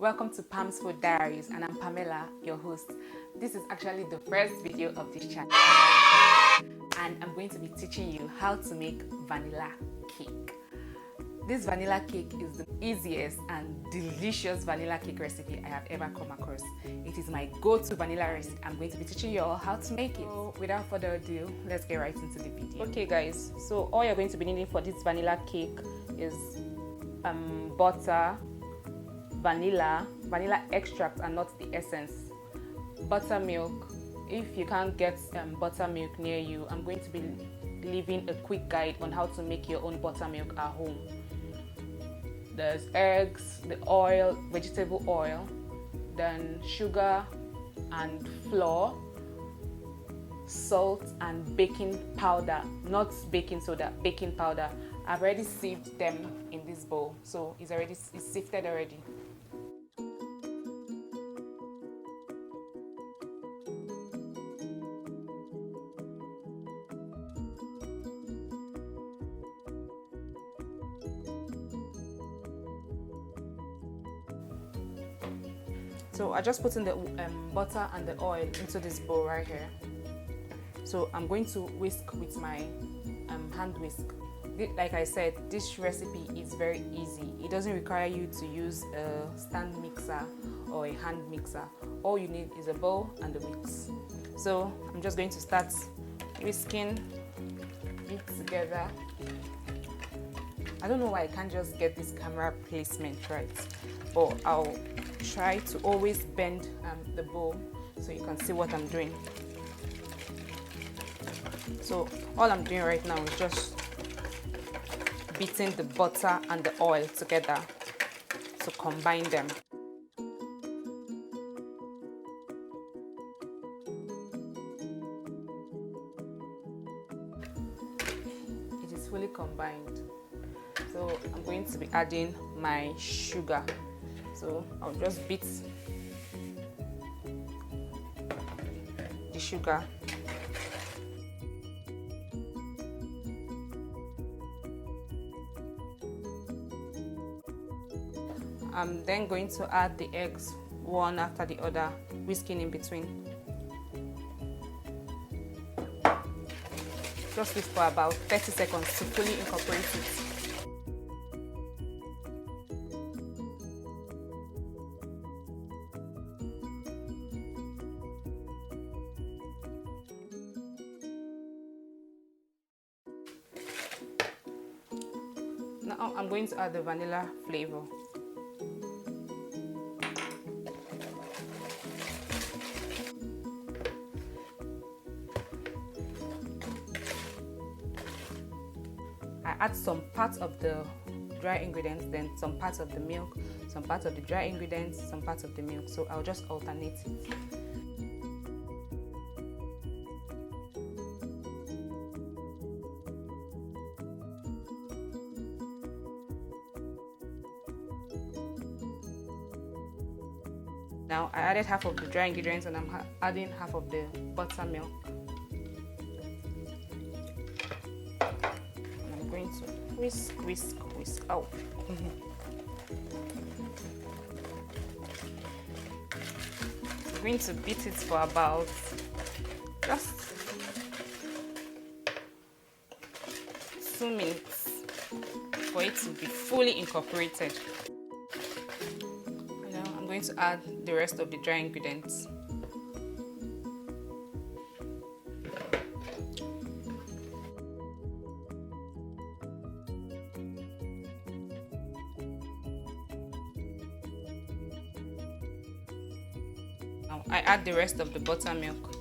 Welcome to Pam's Food Diaries, and I'm Pamela, your host. This is actually the first video of this channel, and I'm going to be teaching you how to make vanilla cake. This vanilla cake is the easiest and delicious vanilla cake recipe I have ever come across. It is my go-to vanilla recipe. I'm going to be teaching you all how to make it. So without further ado, let's get right into the video. Okay guys, so all you're going to be needing for this vanilla cake is butter, vanilla extract and not the essence, buttermilk. If you can't get buttermilk near you, I'm going to be leaving a quick guide on how to make your own buttermilk at home. There's eggs, the oil, vegetable oil, then sugar and flour, salt and baking powder, not baking soda, baking powder. I've already sieved them in this bowl, so it's sifted already. So I just put in the butter and the oil into this bowl right here. So I'm going to whisk with my hand whisk. Like I said, this recipe is very easy. It doesn't require you to use a stand mixer or a hand mixer. All you need is a bowl and a mix. So I'm just going to start whisking it together. I don't know why I can't just get this camera placement right, but I'll try to always bend the bowl so you can see what I'm doing. So all I'm doing right now is just beating the butter and the oil together to combine them. It is fully combined. So I'm going to be adding my sugar. So I'll just beat the sugar. I'm then going to add the eggs one after the other, whisking in between. Just whisk for about 30 seconds to fully incorporate it. Now I'm going to add the vanilla flavor. I add some parts of the dry ingredients, then some parts of the milk, some parts of the dry ingredients, some parts of the milk. So I'll just alternate it. Now I added half of the dry ingredients and I'm adding half of the buttermilk. And I'm going to whisk. Oh. I'm going to beat it for about just 2 minutes for it to be fully incorporated. I'm going to add the rest of the dry ingredients. Now I add the rest of the buttermilk.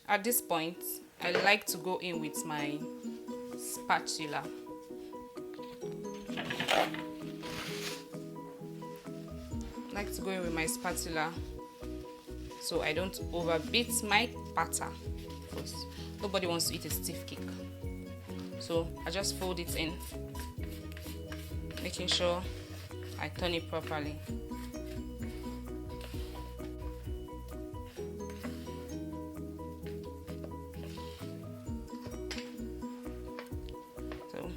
At this point, I like to go in with my spatula. I like to go in with my spatula so I don't overbeat my batter, because nobody wants to eat a stiff cake. So I just fold it in, making sure I turn it properly. So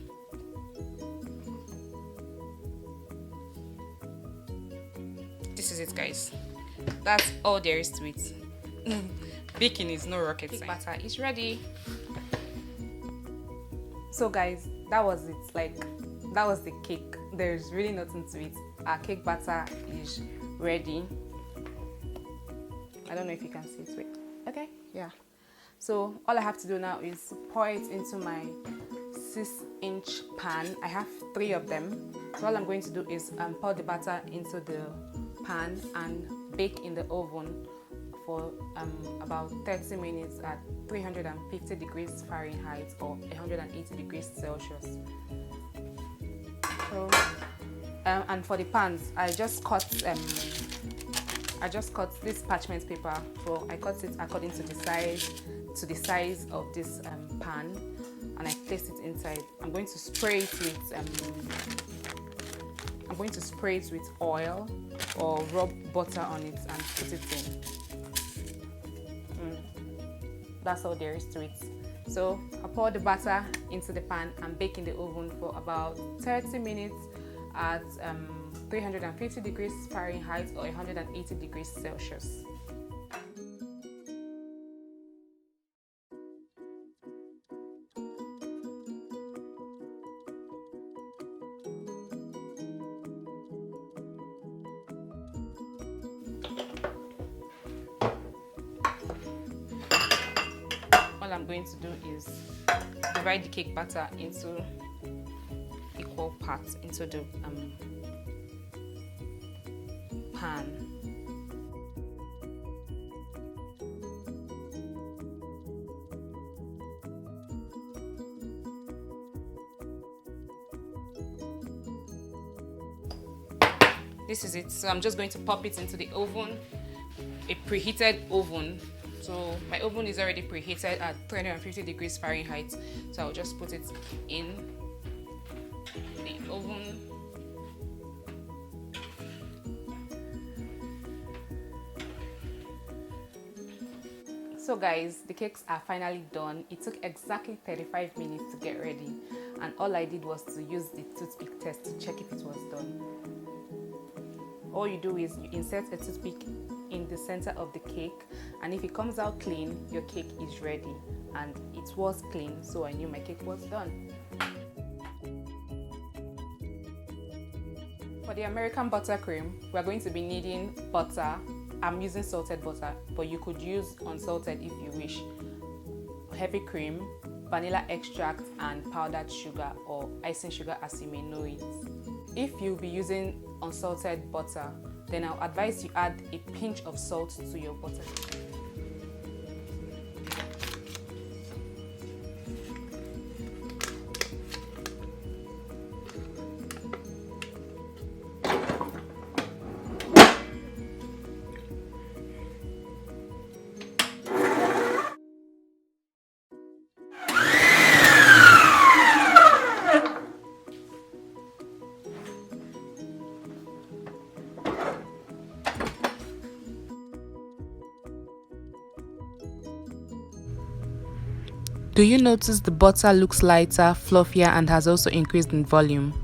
this is it, guys. That's all there is to it. Baking is no rocket science. Batter is ready. So guys, that was it. Like, that was the cake. There's really nothing to it. Our cake batter is ready. I don't know if you can see it. Wait. Okay, yeah. So all I have to do now is pour it into my 6-inch pan. I have 3 of them. So all I'm going to do is pour the batter into the pan and bake in the oven for about 30 minutes at 350 degrees Fahrenheit or 180 degrees Celsius. So, and for the pans, I just cut this parchment paper. So I cut it according to the size of this pan, and I placed it inside. I'm going to spray it with oil or rub butter on it and put it in. That's all there is to it. So I pour the batter into the pan and bake in the oven for about 30 minutes at 350 degrees Fahrenheit or 180 degrees Celsius. All I'm going to do is divide the cake batter into equal parts into the pan. This is it. So I'm just going to pop it into the oven, a preheated oven. So my oven is already preheated at 350 degrees Fahrenheit. So I'll just put it in the oven. So guys, the cakes are finally done. It took exactly 35 minutes to get ready, and all I did was to use the toothpick test to check if it was done. All you do is you insert a toothpick in the center of the cake, and if it comes out clean, your cake is ready. And it was clean, so I knew my cake was done. For the American buttercream, we're going to be needing butter. I'm using salted butter, but you could use unsalted if you wish. Heavy cream, vanilla extract, and powdered sugar or icing sugar as you may know it. If you'll be using unsalted butter, then I'll advise you add a pinch of salt to your butter. Do you notice the butter looks lighter, fluffier, and has also increased in volume?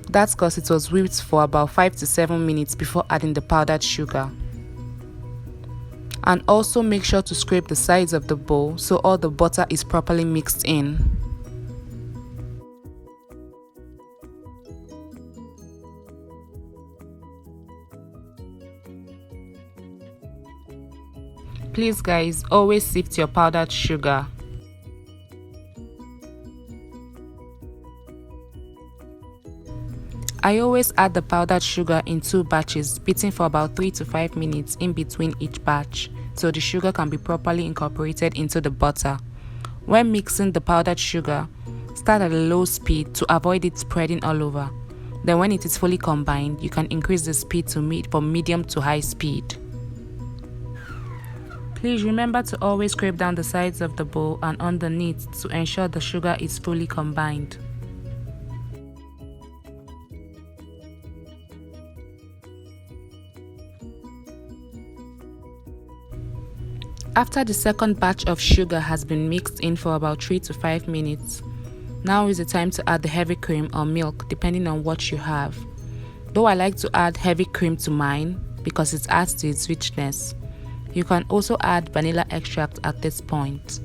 That's because it was whipped for about 5 to 7 minutes before adding the powdered sugar. And also make sure to scrape the sides of the bowl so all the butter is properly mixed in. Please guys, always sift your powdered sugar. I always add the powdered sugar in 2 batches, beating for about 3 to 5 minutes in between each batch, so the sugar can be properly incorporated into the butter. When mixing the powdered sugar, start at a low speed to avoid it spreading all over. Then when it is fully combined, you can increase the speed to from medium to high speed. Please remember to always scrape down the sides of the bowl and underneath to ensure the sugar is fully combined. After the second batch of sugar has been mixed in for about 3 to 5 minutes, now is the time to add the heavy cream or milk depending on what you have. Though I like to add heavy cream to mine because it adds to its richness. You can also add vanilla extract at this point.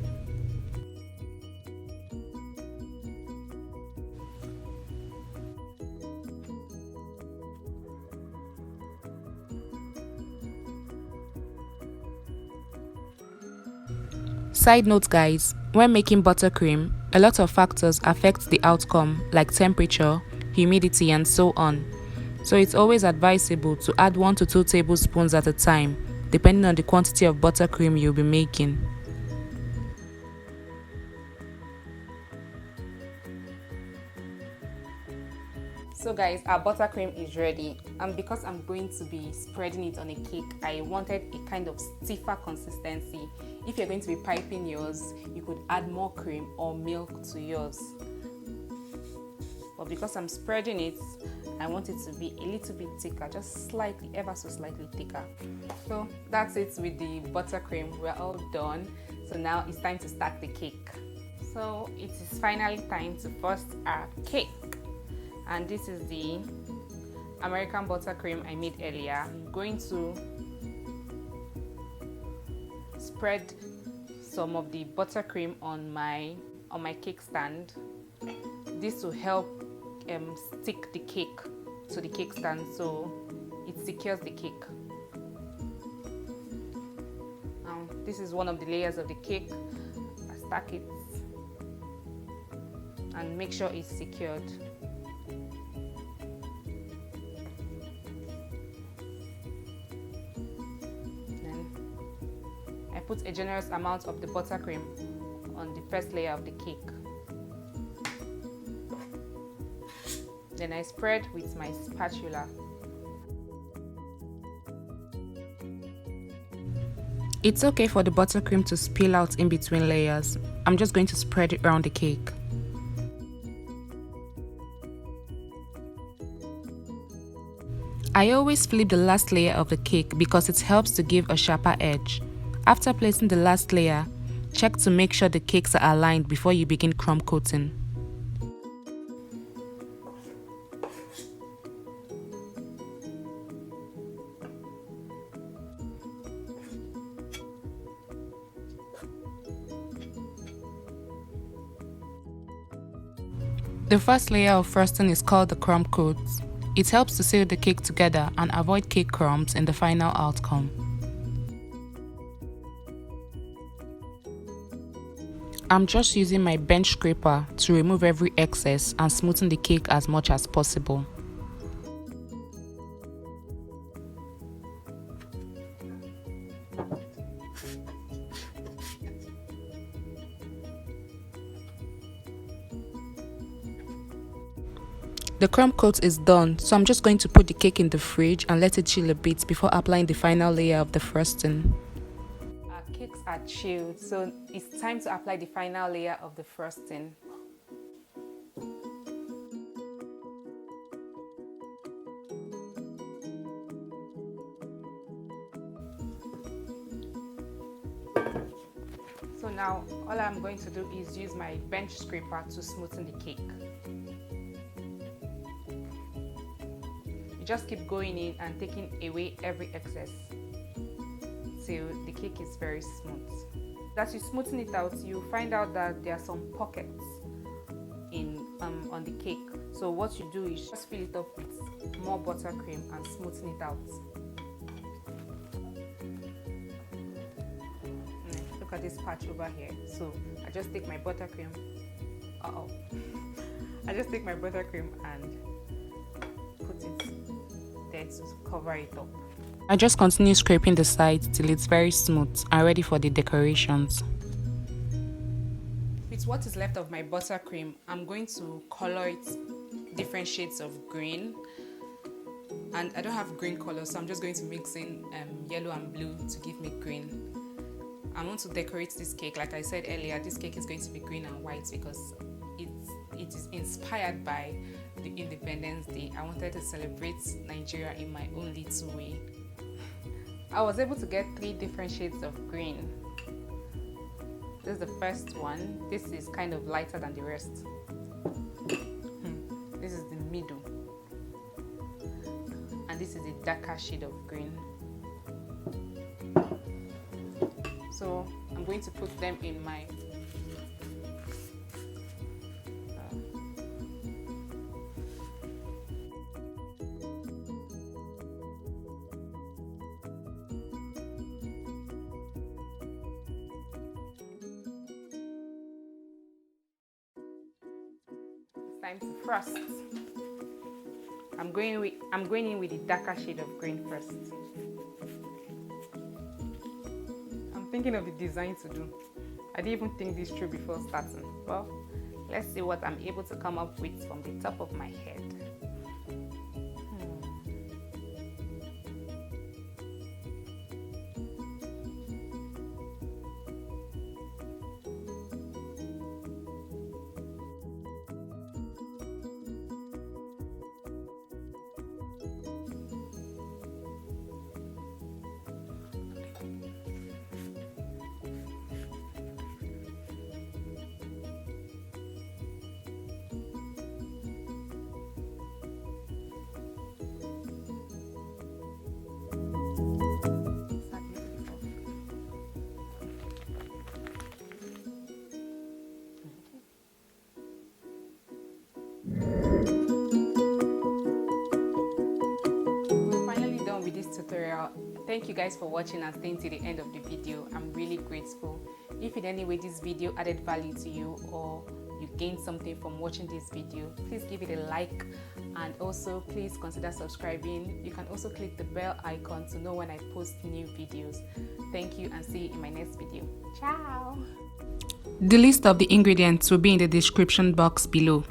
Side note guys, when making buttercream, a lot of factors affect the outcome like temperature, humidity and so on. So it's always advisable to add 1 to 2 tablespoons at a time, depending on the quantity of buttercream you'll be making. So guys, our buttercream is ready, and because I'm going to be spreading it on a cake, I wanted a kind of stiffer consistency. If you're going to be piping yours, you could add more cream or milk to yours. But because I'm spreading it, I want it to be a little bit thicker, just slightly, ever so slightly thicker. So that's it with the buttercream. We're all done. So now it's time to stack the cake. So it is finally time to first our cake. And this is the American buttercream I made earlier. I'm going to spread some of the buttercream on my cake stand. This will help stick the cake to the cake stand so it secures the cake. This is one of the layers of the cake. I stack it and make sure it's secured. Put a generous amount of the buttercream on the first layer of the cake. Then I spread with my spatula. It's okay for the buttercream to spill out in between layers. I'm just going to spread it around the cake. I always flip the last layer of the cake because it helps to give a sharper edge. After placing the last layer, check to make sure the cakes are aligned before you begin crumb coating. The first layer of frosting is called the crumb coat. It helps to seal the cake together and avoid cake crumbs in the final outcome. I'm just using my bench scraper to remove every excess and smoothen the cake as much as possible. The crumb coat is done, so I'm just going to put the cake in the fridge and let it chill a bit before applying the final layer of the frosting. Cakes are chilled, so it's time to apply the final layer of the frosting. So now all I'm going to do is use my bench scraper to smoothen the cake. You just keep going in and taking away every excess till the cake is very smooth. As you smoothen it out, you find out that there are some pockets on the cake. So what you do is just fill it up with more buttercream and smoothen it out. Look at this patch over here. So I just take my buttercream. I just take my buttercream and put it there to cover it up. I just continue scraping the sides till it's very smooth and ready for the decorations. With what is left of my buttercream, I'm going to color it different shades of green, and I don't have green color, so I'm just going to mix in yellow and blue to give me green. I want to decorate this cake. Like I said earlier, this cake is going to be green and white because it is inspired by the Independence Day. I wanted to celebrate Nigeria in my own little way. I was able to get 3 different shades of green. This is the first one. This is kind of lighter than the rest. This is the middle. And this is a darker shade of green. So I'm going to put them in my time to frost. I'm going in with the darker shade of green first. I'm thinking of the design to do. I didn't even think this through before starting. Well, let's see what I'm able to come up with from the top of my head. Tutorial. Thank you guys for watching and staying to the end of the video. I'm really grateful. If in any way this video added value to you or you gained something from watching this video, please give it a like, and also please consider subscribing. You can also click the bell icon to know when I post new videos. Thank you and see you in my next video. Ciao! The list of the ingredients will be in the description box below.